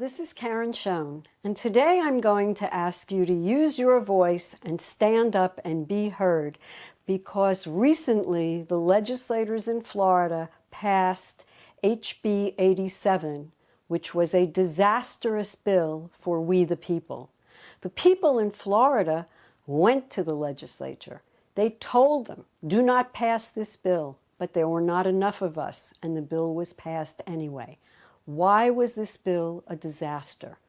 this is Karen Schoen, and today I'm going to ask you to use your voice and stand up and be heard, because recently the legislators in Florida passed HB 87, which was a disastrous bill for we the people. The people in Florida went to the legislature. They told them, do not pass this bill, but there were not enough of us, and the bill was passed anyway. Why was this bill a disaster?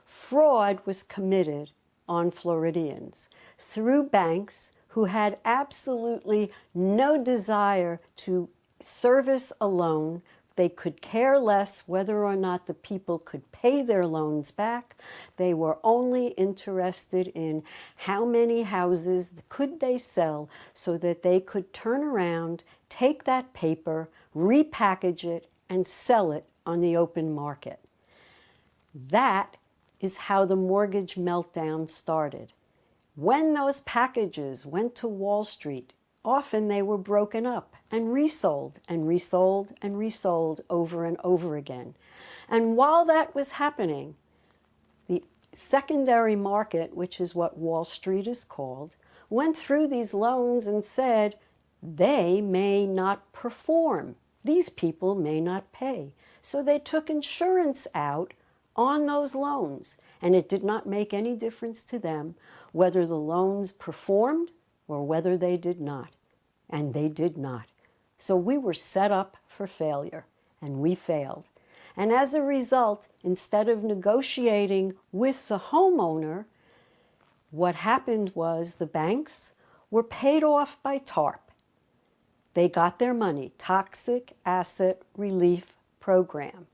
Fraud was committed on Floridians through banks who had absolutely no desire to service a loan. They could care less whether or not the people could pay their loans back. They were only interested in how many houses could they sell so that they could turn around, take that paper, repackage it, and sell it on the open market. That is how the mortgage meltdown started. When those packages went to Wall Street, often they were broken up and resold and resold and resold over and over again. And while that was happening, the secondary market, which is what Wall Street is called, went through these loans and said, they may not perform. These people may not pay. So they took insurance out on those loans, and it did not make any difference to them whether the loans performed or whether they did not. And they did not. So we were set up for failure, and we failed. And as a result, instead of negotiating with the homeowner, what happened was the banks were paid off by TARP. They got their money, Toxic Asset Relief Program.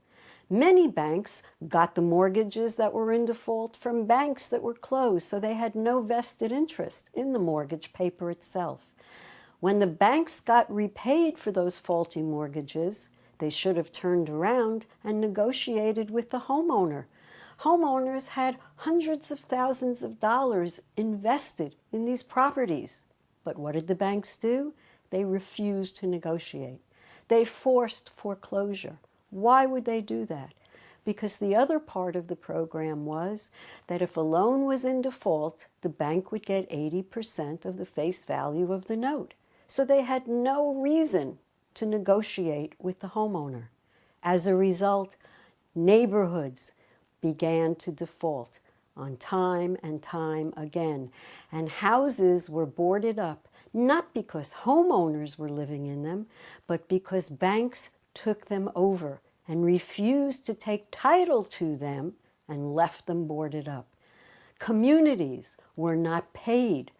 Many banks got the mortgages that were in default from banks that were closed, so they had no vested interest in the mortgage paper itself. When the banks got repaid for those faulty mortgages, they should have turned around and negotiated with the homeowner. Homeowners had hundreds of thousands of dollars invested in these properties. But what did the banks do? They refused to negotiate. They forced foreclosure. Why would they do that? Because the other part of the program was that if a loan was in default, the bank would get 80% of the face value of the note. So they had no reason to negotiate with the homeowner. As a result, neighborhoods began to default on time and time again, and houses were boarded up, not because homeowners were living in them, but because banks took them over and refused to take title to them and left them boarded up. Communities were not paid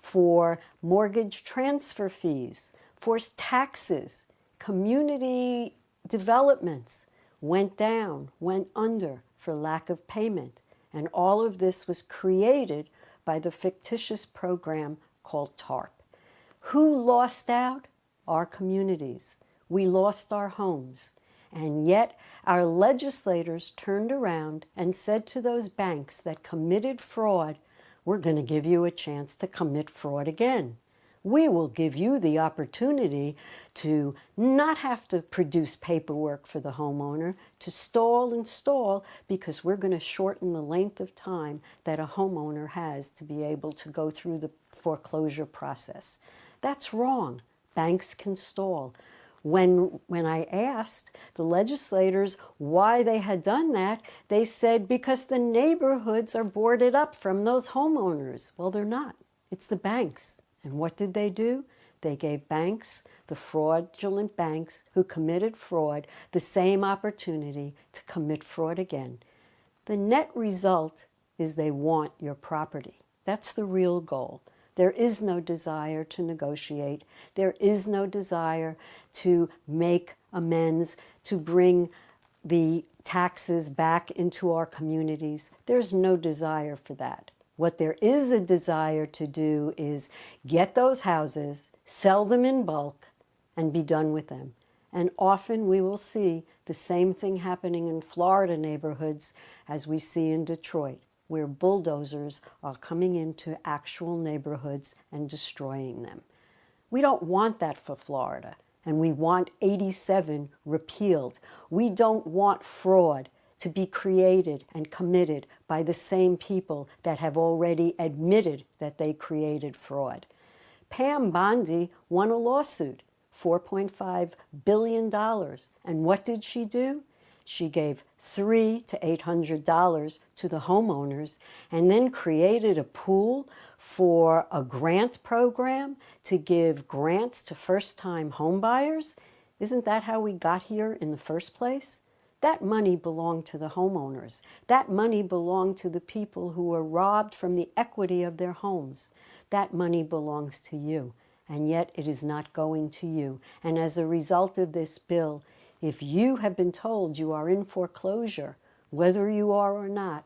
for mortgage transfer fees, for taxes. Community developments went down, went under for lack of payment. And all of this was created by the fictitious program called TARP. Who lost out? Our communities. We lost our homes. And yet our legislators turned around and said to those banks that committed fraud, we're going to give you a chance to commit fraud again. We will give you the opportunity to not have to produce paperwork for the homeowner, to stall and stall, because we're going to shorten the length of time that a homeowner has to be able to go through the foreclosure process. That's wrong. Banks can stall. When I asked the legislators why they had done that, they said because the neighborhoods are boarded up from those homeowners. Well, they're not. It's the banks. And what did they do? They gave banks, the fraudulent banks who committed fraud, the same opportunity to commit fraud again. The net result is they want your property. That's the real goal. There is no desire to negotiate. There is no desire to make amends, to bring the taxes back into our communities. There's no desire for that. What there is a desire to do is get those houses, sell them in bulk, and be done with them. And often we will see the same thing happening in Florida neighborhoods as we see in Detroit, where bulldozers are coming into actual neighborhoods and destroying them. We don't want that for Florida, and we want 87 repealed. We don't want fraud. to be created and committed by the same people that have already admitted that they created fraud. Pam Bondi won a lawsuit, $4.5 billion. And what did she do? She gave $300 to $800 to the homeowners and then created a pool for a grant program to give grants to first-time homebuyers. Isn't that how we got here in the first place? That money belonged to the homeowners. That money belonged to the people who were robbed from the equity of their homes. That money belongs to you, and yet it is not going to you. And as a result of this bill, if you have been told you are in foreclosure, whether you are or not,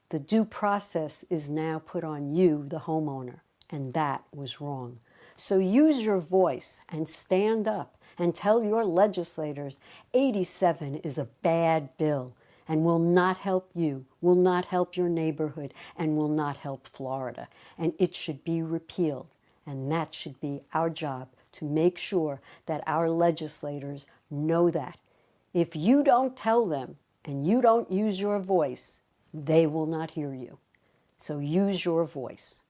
the due process is now put on you, the homeowner, and that was wrong. So use your voice and stand up and tell your legislators 87 is a bad bill and will not help you, will not help your neighborhood, and will not help Florida. And it should be repealed. And that should be our job, to make sure that our legislators know that. If you don't tell them and you don't use your voice, they will not hear you. So use your voice.